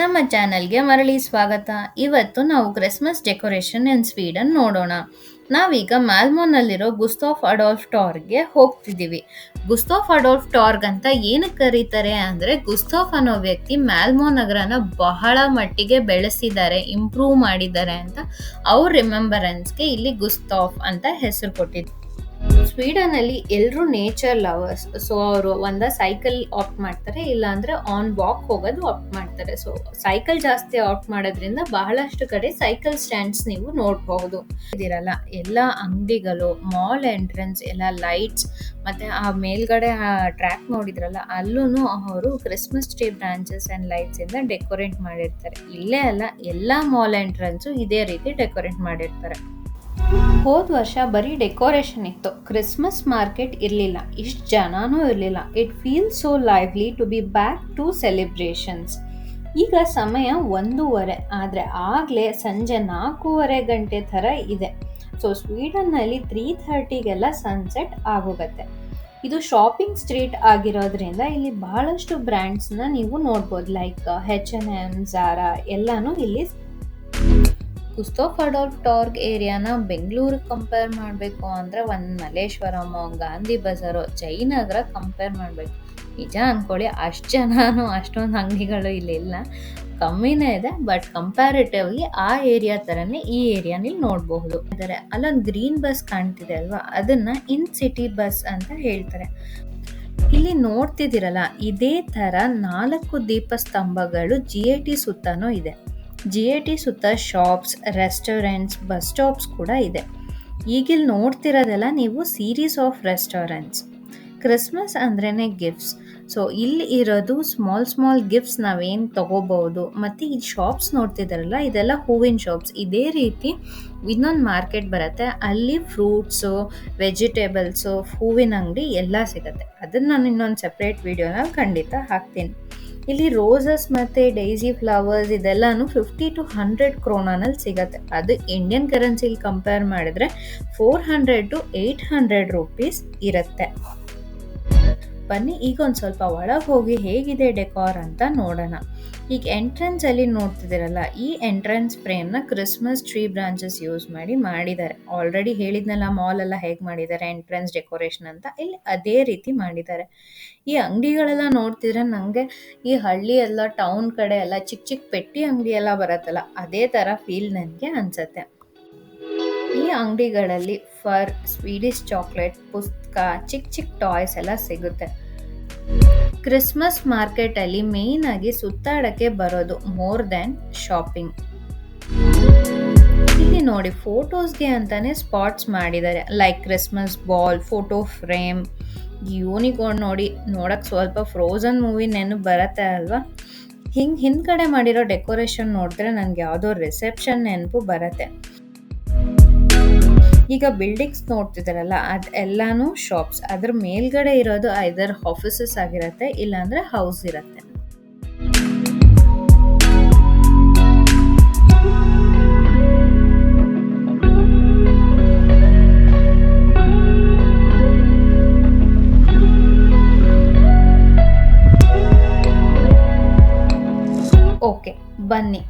ನಮ್ಮ ಚಾನಲ್ಗೆ ಮರಳಿ ಸ್ವಾಗತ. ಇವತ್ತು ನಾವು ಕ್ರಿಸ್ಮಸ್ ಡೆಕೋರೇಷನ್ ಇನ್ ಸ್ವೀಡನ್ ನೋಡೋಣ. ನಾವೀಗ ಮ್ಯಾಲ್ಮೋನಲ್ಲಿರೋ ಗುಸ್ತಾಫ್ ಅಡಾಲ್ಫ್ ಟಾರ್ಗೆ ಹೋಗ್ತಿದ್ದೀವಿ. ಗುಸ್ತಾಫ್ ಅಡಾಲ್ಫ್ ಟಾರ್ಗ್ ಅಂತ ಏನಕ್ಕೆ ಕರೀತಾರೆ ಅಂದರೆ, ಗುಸ್ತಾಫ್ ಅನ್ನೋ ವ್ಯಕ್ತಿ ಮ್ಯಾಲ್ಮೋ ನಗರನ ಬಹಳ ಮಟ್ಟಿಗೆ ಬೆಳೆಸಿದ್ದಾರೆ, ಇಂಪ್ರೂವ್ ಮಾಡಿದ್ದಾರೆ ಅಂತ ಅವ್ರ ರಿಮೆಂಬರೆನ್ಸ್ಗೆ ಇಲ್ಲಿ ಗುಸ್ತಾಫ್ ಅಂತ ಹೆಸರು ಕೊಟ್ಟಿದ್ದಾರೆ. ಸ್ವೀಡನ್ ಅಲ್ಲಿ ಎಲ್ಲರೂ ನೇಚರ್ ಲವರ್ಸ್. ಸೊ ಅವರು ಸೈಕಲ್ ಆಪ್ಟ್ ಮಾಡ್ತಾರೆ, ಇಲ್ಲ ಅಂದ್ರೆ ಆನ್ ವಾಕ್ ಹೋಗೋದು ಆಪ್ಟ್ ಮಾಡ್ತಾರೆ. ಸೊ ಸೈಕಲ್ ಜಾಸ್ತಿ ಆಪ್ಟ್ ಮಾಡೋದ್ರಿಂದ ಬಹಳಷ್ಟು ಕಡೆ ಸೈಕಲ್ ಸ್ಟ್ಯಾಂಡ್ಸ್ ನೀವು ನೋಡಬಹುದು. ಇದಿರಲ್ಲ ಎಲ್ಲ ಅಂಗಡಿಗಳು, ಮಾಲ್ ಎಂಟ್ರೆನ್ಸ್ ಎಲ್ಲ ಲೈಟ್ಸ್, ಮತ್ತೆ ಆ ಮೇಲ್ಗಡೆ ಆ ಟ್ರ್ಯಾಕ್ ನೋಡಿದ್ರಲ್ಲ, ಅಲ್ಲೂ ಅವರು Christmas tree branches and lights ಇಂದ ಡೆಕೋರೇಟ್ ಮಾಡಿರ್ತಾರೆ. ಇಲ್ಲೇ ಅಲ್ಲ, ಎಲ್ಲಾ ಮಾಲ್ ಎಂಟ್ರೆನ್ಸು ಇದೇ ರೀತಿ ಡೆಕೋರೇಟ್ ಮಾಡಿರ್ತಾರೆ. ಹೋದ ವರ್ಷ ಬರೀ ಡೆಕೋರೇಷನ್ ಇತ್ತು, ಕ್ರಿಸ್ಮಸ್ ಮಾರ್ಕೆಟ್ ಇರಲಿಲ್ಲ, ಇಷ್ಟು ಜನನೂ ಇರಲಿಲ್ಲ. It feel so lively to be back to celebrations. ಈಗ ಸಮಯ 1:30 ಆದರೆ ಆಗಲೇ ಸಂಜೆ 4:30 ಗಂಟೆ ಥರ ಇದೆ. ಸೊ ಸ್ವೀಡನ್ನಲ್ಲಿ 3:30ಗೆಲ್ಲ ಸನ್ಸೆಟ್ ಆಗೋಗತ್ತೆ. ಇದು ಶಾಪಿಂಗ್ ಸ್ಟ್ರೀಟ್ ಆಗಿರೋದ್ರಿಂದ ಇಲ್ಲಿ ಬಹಳಷ್ಟು ಬ್ರ್ಯಾಂಡ್ಸ್ನ ನೀವು ನೋಡ್ಬೋದು, ಲೈಕ್ H&M, Zara ಎಲ್ಲಾನು ಇಲ್ಲಿ. ಗುಸ್ತಾಫ್ ಅಡಾಲ್ಫ್ ಟಾರ್ಗ್ ಏರಿಯಾನ ಬೆಂಗಳೂರಿಗೆ ಕಂಪೇರ್ ಮಾಡಬೇಕು ಅಂದರೆ ಒಂದು ಮಲ್ಲೇಶ್ವರಮೋ, ಗಾಂಧಿ ಬಜಾರೋ, ಜಯನಗರ ಕಂಪೇರ್ ಮಾಡಬೇಕು. ನಿಜ ಅಂದ್ಕೊಳ್ಳಿ, ಅಷ್ಟು ಜನನೂ ಅಷ್ಟೊಂದು ಅಂಗಡಿಗಳು ಇಲ್ಲಿಲ್ಲ, ಕಮ್ಮಿನೇ ಇದೆ. ಬಟ್ ಕಂಪ್ಯಾರಿಟಿವ್ಲಿ ಆ ಏರಿಯಾ ಥರನೇ ಈ ಏರಿಯಾನಲ್ಲಿ ನೋಡಬಹುದು. ಅಂದರೆ ಅಲ್ಲೊಂದು ಗ್ರೀನ್ ಬಸ್ ಕಾಣ್ತಿದೆ ಅಲ್ವಾ, ಅದನ್ನು ಇನ್ ಸಿಟಿ ಬಸ್ ಅಂತ ಹೇಳ್ತಾರೆ. ಇಲ್ಲಿ ನೋಡ್ತಿದ್ದೀರಲ್ಲ, ಇದೇ ಥರ 4 ದೀಪಸ್ತಂಭಗಳು GAT ಸುತ್ತನೂ ಇದೆ. GAT ಸುತ್ತ ಶಾಪ್ಸ್, ರೆಸ್ಟೋರೆಂಟ್ಸ್, ಬಸ್ ಸ್ಟಾಪ್ಸ್ ಕೂಡ ಇದೆ. ಈಗಿಲ್ಲಿ ನೋಡ್ತಿರೋದೆಲ್ಲ ನೀವು ಸೀರೀಸ್ ಆಫ್ ರೆಸ್ಟೋರೆಂಟ್ಸ್. ಕ್ರಿಸ್ಮಸ್ ಅಂದ್ರೇ ಗಿಫ್ಟ್ಸ್. ಸೊ ಇಲ್ಲಿ ಇರೋದು ಸ್ಮಾಲ್ ಗಿಫ್ಟ್ಸ್ ನಾವೇನು ತಗೋಬಹುದು. ಮತ್ತು ಈ ಶಾಪ್ಸ್ ನೋಡ್ತಿದ್ದಾರಲ್ಲ, ಇದೆಲ್ಲ ಹೂವಿನ ಶಾಪ್ಸ್. ಇದೇ ರೀತಿ ಇನ್ನೊಂದು ಮಾರ್ಕೆಟ್ ಬರುತ್ತೆ, ಅಲ್ಲಿ ಫ್ರೂಟ್ಸು, ವೆಜಿಟೇಬಲ್ಸು, ಹೂವಿನ ಅಂಗಡಿ ಎಲ್ಲ ಸಿಗುತ್ತೆ. ಅದನ್ನು ನಾನು ಇನ್ನೊಂದು ಸಪ್ರೇಟ್ ವಿಡಿಯೋನಲ್ಲಿ ಖಂಡಿತ ಹಾಕ್ತೀನಿ. ಇಲ್ಲಿ ರೋಸಸ್ ಮತ್ತು ಡೈಸಿ ಫ್ಲವರ್ಸ್ ಇದೆಲ್ಲನೂ 50 to 100 ಕ್ರೋನಾನಲ್ಲಿ ಸಿಗತ್ತೆ. ಅದು ಇಂಡಿಯನ್ ಕರೆನ್ಸಿಲಿ ಕಂಪೇರ್ ಮಾಡಿದ್ರೆ 400 to 800 ರೂಪೀಸ್ ಇರುತ್ತೆ. ಬನ್ನಿ ಈಗ ಒಂದು ಸ್ವಲ್ಪ ಒಳಗೆ ಹೋಗಿ ಹೇಗಿದೆ ಡೆಕೋರ್ ಅಂತ ನೋಡೋಣ. ಈಗ ಎಂಟ್ರೆನ್ಸ್ ಅಲ್ಲಿ ನೋಡ್ತಿದ್ದೀರಲ್ಲ, ಈ ಎಂಟ್ರೆನ್ಸ್ ಫ್ರೇಮ್ನ ಕ್ರಿಸ್ಮಸ್ ಟ್ರೀ ಬ್ರಾಂಚಸ್ ಯೂಸ್ ಮಾಡಿದ್ದಾರೆ. ಆಲ್ರೆಡಿ ಹೇಳಿದ್ನಲ್ಲ ಮಾಲ್ ಎಲ್ಲ ಹೇಗೆ ಮಾಡಿದ್ದಾರೆ ಎಂಟ್ರೆನ್ಸ್ ಡೆಕೋರೇಷನ್ ಅಂತ, ಇಲ್ಲಿ ಅದೇ ರೀತಿ ಮಾಡಿದ್ದಾರೆ. ಈ ಅಂಗಡಿಗಳೆಲ್ಲ ನೋಡ್ತಿದ್ರೆ ನನಗೆ ಈ ಹಳ್ಳಿ ಎಲ್ಲ, ಟೌನ್ ಕಡೆ ಎಲ್ಲ ಚಿಕ್ಕ ಪೆಟ್ಟಿ ಅಂಗಡಿ ಎಲ್ಲ ಬರುತ್ತಲ್ಲ, ಅದೇ ಥರ ಫೀಲ್ ನನಗೆ ಅನ್ಸುತ್ತೆ. ಈ ಅಂಗಡಿಗಳಲ್ಲಿ ಫರ್, ಸ್ವೀಡಿಶ್ ಚಾಕ್ಲೇಟ್, ಪುಸ್ತಕ, ಚಿಕ್ಕ ಟಾಯ್ಸ್ ಎಲ್ಲ ಸಿಗುತ್ತೆ. ಕ್ರಿಸ್ಮಸ್ ಮಾರ್ಕೆಟಲ್ಲಿ ಮೇಯ್ನ್ ಆಗಿ ಸುತ್ತಾಡಕ್ಕೆ ಬರೋದು ಮೋರ್ ದ್ಯಾನ್ ಶಾಪಿಂಗ್. ಇಲ್ಲಿ ನೋಡಿ, ಫೋಟೋಸ್ಗೆ ಅಂತಾನೆ ಸ್ಪಾಟ್ಸ್ ಮಾಡಿದ್ದಾರೆ, like Christmas ball, photo frame, unicorn. ನೋಡಕ್ ಸ್ವಲ್ಪ ಫ್ರೋಝನ್ ಮೂವಿ ನೆನಪು ಬರುತ್ತೆ ಅಲ್ವಾ. ಹಿಂದ್ಗಡೆ ಮಾಡಿರೋ ಡೆಕೋರೇಷನ್ ನೋಡಿದ್ರೆ ನನಗೆ ಯಾವುದೋ ರಿಸೆಪ್ಷನ್ ನೆನಪು ಬರುತ್ತೆ. ಈಗ ಬಿಲ್ಡಿಂಗ್ಸ್ ನೋಡ್ತಿದ್ದಾರಲ್ಲ, ಅದೆಲ್ಲಾನು ಶಾಪ್ಸ್. ಅದ್ರ ಮೇಲ್ಗಡೆ ಇರೋದು ಐದರ್ ಆಫೀಸಸ್ ಆಗಿರುತ್ತೆ, ಇಲ್ಲಾಂದ್ರೆ ಹೌಸ್ ಇರುತ್ತೆ. ಓಕೆ, ಬನ್ನಿ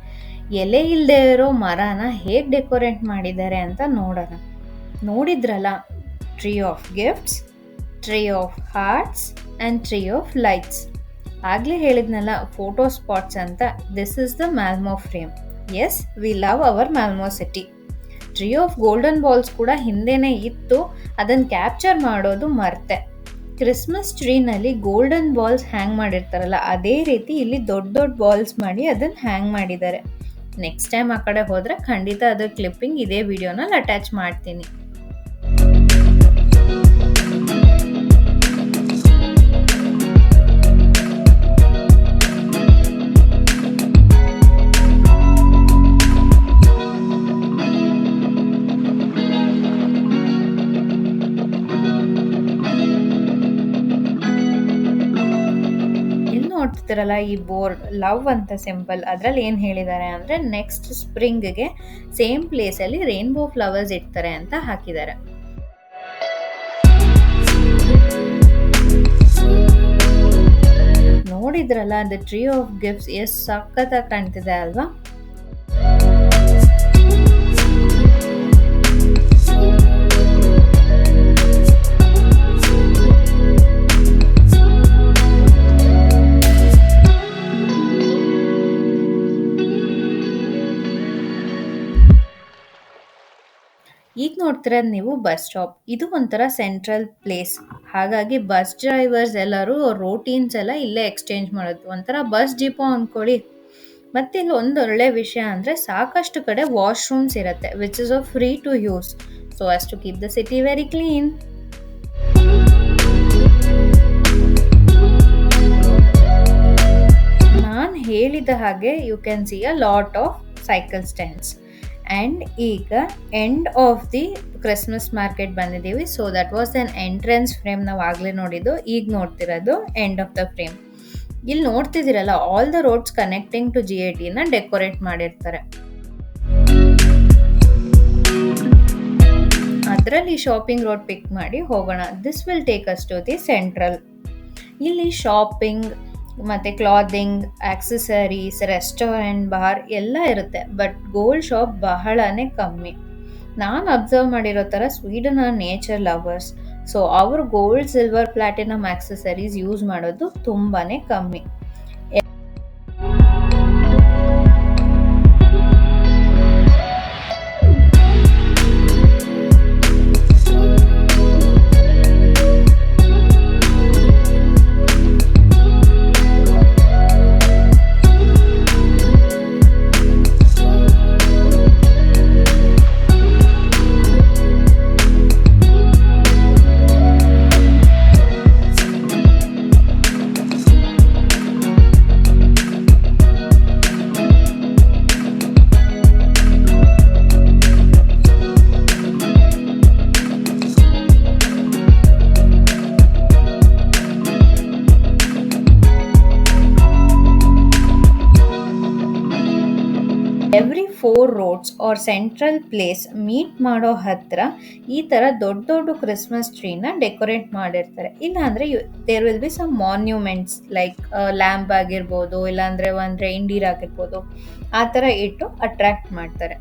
ಎಲೆ ಇಲ್ಲದೆ ಇರೋ ಮರನ ಹೇಗೆ ಡೆಕೋರೇಟ್ ಮಾಡಿದ್ದಾರೆ ಅಂತ ನೋಡೋಣ. ನೋಡಿದ್ರಲ್ಲ, tree of gifts, tree of hearts and tree of lights. ಆಗಲೇ ಹೇಳಿದ್ನಲ್ಲ ಫೋಟೋ ಸ್ಪಾಟ್ಸ್ ಅಂತ. This is the Malmo frame. Yes, we love our Malmo city. Tree of golden balls ಕೂಡ ಹಿಂದೆನೇ ಇತ್ತು, ಅದನ್ನು ಕ್ಯಾಪ್ಚರ್ ಮಾಡೋದು ಮರ್ತೆ. ಕ್ರಿಸ್ಮಸ್ ಟ್ರೀನಲ್ಲಿ ಗೋಲ್ಡನ್ ಬಾಲ್ಸ್ ಹ್ಯಾಂಗ್ ಮಾಡಿರ್ತಾರಲ್ಲ, ಅದೇ ರೀತಿ ಇಲ್ಲಿ ದೊಡ್ಡ ಬಾಲ್ಸ್ ಮಾಡಿ ಅದನ್ನು ಹ್ಯಾಂಗ್ ಮಾಡಿದ್ದಾರೆ. ನೆಕ್ಸ್ಟ್ ಟೈಮ್ ಆ ಕಡೆ ಹೋದರೆ ಖಂಡಿತ ಅದ್ರ ಕ್ಲಿಪ್ಪಿಂಗ್ ಇದೇ ವಿಡಿಯೋನಲ್ಲಿ ಅಟ್ಯಾಚ್ ಮಾಡ್ತೀನಿ. ನೋಡ್ತಿರಲ್ಲ ಈ ಬೋರ್ಡ್, ಲವ್ ಅಂತ ಸಿಂಪಲ್. ಅದ್ರಲ್ಲಿ ಏನು ಹೇಳಿದ್ದಾರೆ ಅಂದರೆ, ನೆಕ್ಸ್ಟ್ ಸ್ಪ್ರಿಂಗ್ಗೆ ಸೇಮ್ ಪ್ಲೇಸಲ್ಲಿ ರೇನ್ಬೋ ಫ್ಲವರ್ಸ್ ಇಡ್ತಾರೆ ಅಂತ ಹಾಕಿದ್ದಾರೆ. ನೋಡಿದ್ರಲ್ಲ ದ ಟ್ರೀ ಆಫ್ ಗಿಫ್ಟ್ಸ್ ಎಷ್ಟು ಸಖತ್ತಾಗಿ ಕಾಣ್ತಿದೆ ಅಲ್ವಾ? ಈಗ ನೋಡ್ತಿರೋದು ನೀವು ಬಸ್ ಸ್ಟಾಪ್. ಇದು ಒಂಥರ ಸೆಂಟ್ರಲ್ ಪ್ಲೇಸ್. ಹಾಗಾಗಿ ಬಸ್ ಡ್ರೈವರ್ಸ್ ಎಲ್ಲರೂ ರೋಟೀನ್ಸ್ ಎಲ್ಲ ಇಲ್ಲೇ ಎಕ್ಸ್ಚೇಂಜ್ ಮಾಡೋದು. ಒಂಥರ ಬಸ್ ಡಿಪೋ ಅಂದ್ಕೊಳ್ಳಿ. ಮತ್ತೆ ಇಲ್ಲಿ ಒಂದು ಒಳ್ಳೆ ವಿಷಯ ಅಂದರೆ ಸಾಕಷ್ಟು ಕಡೆ ವಾಶ್ರೂಮ್ಸ್ ಇರುತ್ತೆ which is free to use. So as to keep the city very clean. ನಾನು ಹೇಳಿದ ಹಾಗೆ you can see a lot of cycle stands. And ಈಗ end of the Christmas market ಬಂದಿದ್ದೀವಿ. So that was an entrance frame ನಾವು ಆಗಲೇ ನೋಡಿದ್ದು. ಈಗ ನೋಡ್ತಿರೋದು ಎಂಡ್ ಆಫ್ ದ ಫ್ರೇಮ್. ಇಲ್ಲಿ ನೋಡ್ತಿದ್ದೀರಲ್ಲ all the roads connecting to GATನ ಡೆಕೋರೇಟ್ ಮಾಡಿರ್ತಾರೆ. ಅದರಲ್ಲಿ ಶಾಪಿಂಗ್ ರೋಡ್ ಪಿಕ್ ಮಾಡಿ ಹೋಗೋಣ. This will take us to the central. ಇಲ್ಲಿ ಶಾಪಿಂಗ್ ಮತ್ತು ಕ್ಲಾದಿಂಗ್, ಆಕ್ಸೆಸರೀಸ್, ರೆಸ್ಟೋರೆಂಟ್, ಬಾರ್ ಎಲ್ಲ ಇರುತ್ತೆ. ಬಟ್ ಗೋಲ್ಡ್ ಶಾಪ್ ಬಹಳನೇ ಕಮ್ಮಿ. ನಾನು ಅಬ್ಸರ್ವ್ ಮಾಡಿರೋ ಥರ Sweden are nature lovers. So ಅವರು gold, silver, platinum accessories use ಮಾಡೋದು ತುಂಬಾ ಕಮ್ಮಿ. Every 4 roads are central place meet ಮಾಡೋ ಹತ್ರ ಈ ಥರ ದೊಡ್ಡ ದೊಡ್ಡ ಕ್ರಿಸ್ಮಸ್ ಟ್ರೀನ ಡೆಕೋರೇಟ್ ಮಾಡಿರ್ತಾರೆ. ಇಲ್ಲಾಂದರೆ there will be some monuments like lamp ಆಗಿರ್ಬೋದು, ಇಲ್ಲಾಂದರೆ ಒಂದು ರೈನ್ಡೀರ್ ಆಗಿರ್ಬೋದು, ಆ ಥರ ಇಟ್ಟು ಅಟ್ರ್ಯಾಕ್ಟ್ ಮಾಡ್ತಾರೆ.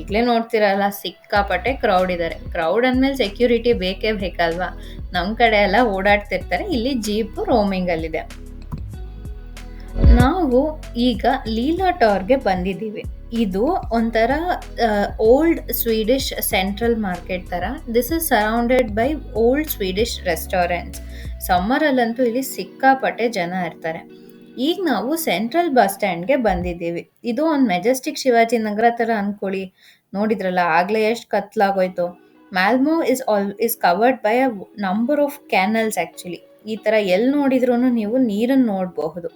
ಈಗಲೇ ನೋಡ್ತಿರಲ್ಲ ಸಿಕ್ಕಾಪಟ್ಟೆ ಕ್ರೌಡ್ ಇದ್ದಾರೆ. ಕ್ರೌಡ್ ಅಂದಮೇಲೆ ಸೆಕ್ಯೂರಿಟಿ ಬೇಕೇ ಬೇಕಲ್ವಾ? ನಮ್ಮ ಕಡೆ ಎಲ್ಲ ಓಡಾಡ್ತಿರ್ತಾರೆ. ಇಲ್ಲಿ ಜೀಪು ರೋಮಿಂಗಲ್ಲಿದೆ. ನಾವು ಈಗ ಲೀಲಾ ಟವರ್ಗೆ ಬಂದಿದ್ದೀವಿ. ಇದು ಒಂಥರ ಓಲ್ಡ್ ಸ್ವೀಡಿಷ್ ಸೆಂಟ್ರಲ್ ಮಾರ್ಕೆಟ್ ಥರ. This is surrounded by old Swedish restaurants. ಸಮ್ಮರಲ್ಲಂತೂ ಇಲ್ಲಿ ಸಿಕ್ಕಾಪಟ್ಟೆ ಜನ ಇರ್ತಾರೆ. ಈಗ ನಾವು ಸೆಂಟ್ರಲ್ ಬಸ್ ಸ್ಟ್ಯಾಂಡ್ಗೆ ಬಂದಿದ್ದೀವಿ. ಇದು ಒಂದು ಮೆಜೆಸ್ಟಿಕ್ ಶಿವಾಜಿ ನಗರ ಥರ ಅಂದ್ಕೊಳ್ಳಿ. ನೋಡಿದ್ರಲ್ಲ ಆಗಲೇ ಎಷ್ಟು ಕತ್ಲಾಗೋಯ್ತು. Malmo is covered by a number of canals actually. ಈ ಥರ ಎಲ್ಲಿ ನೋಡಿದ್ರೂ ನೀವು ನೀರನ್ನು ನೋಡಬಹುದು.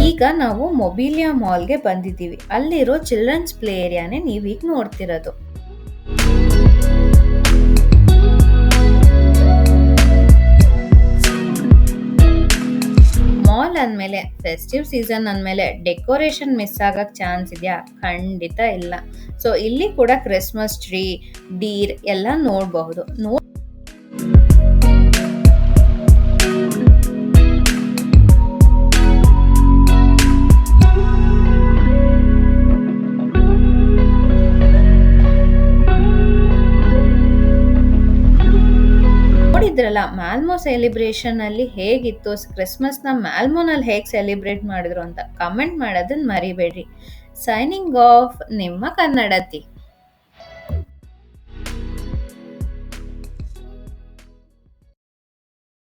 ಈಗ ನಾವು ಮೊಬಿಲಿಯಾ ಮಾಲ್ಗೆ ಬಂದಿದ್ದೀವಿ. ಅಲ್ಲಿರೋ ಚಿಲ್ಡ್ರನ್ಸ್ ಪ್ಲೇ ಏರಿಯಾನೇ ನೀವೀಗ ನೋಡ್ತಿರೋದು. ಮಾಲ್ ಅಂದಮೇಲೆ, ಫೆಸ್ಟಿವ್ ಸೀಸನ್ ಅಂದಮೇಲೆ ಡೆಕೋರೇಷನ್ ಮಿಸ್ ಆಗಕ್ಕೆ ಚಾನ್ಸ್ ಇದೆಯಾ? ಖಂಡಿತ ಇಲ್ಲ. ಸೊ ಇಲ್ಲಿ ಕೂಡ ಕ್ರಿಸ್ಮಸ್ ಟ್ರೀ, ಡೀರ್ ಎಲ್ಲ ನೋಡಬಹುದು. ನೋಡಿದ್ರಲ್ಲ ಮ್ಯಾಲ್ಮೋ ಸೆಲಿಬ್ರೇಷನ್ ಅಲ್ಲಿ ಹೇಗಿತ್ತು, ಕ್ರಿಸ್ಮಸ್ನ ಮ್ಯಾಲ್ಮೋನಲ್ಲಿ ಹೇಗೆ ಸೆಲಿಬ್ರೇಟ್ ಮಾಡಿದ್ರು ಅಂತ ಕಮೆಂಟ್ ಮಾಡೋದನ್ನ ಮರಿಬೇಡ್ರಿ. ಸೈನಿಂಗ್ ಆಫ್, ನಿಮ್ಮ ಕನ್ನಡತಿ.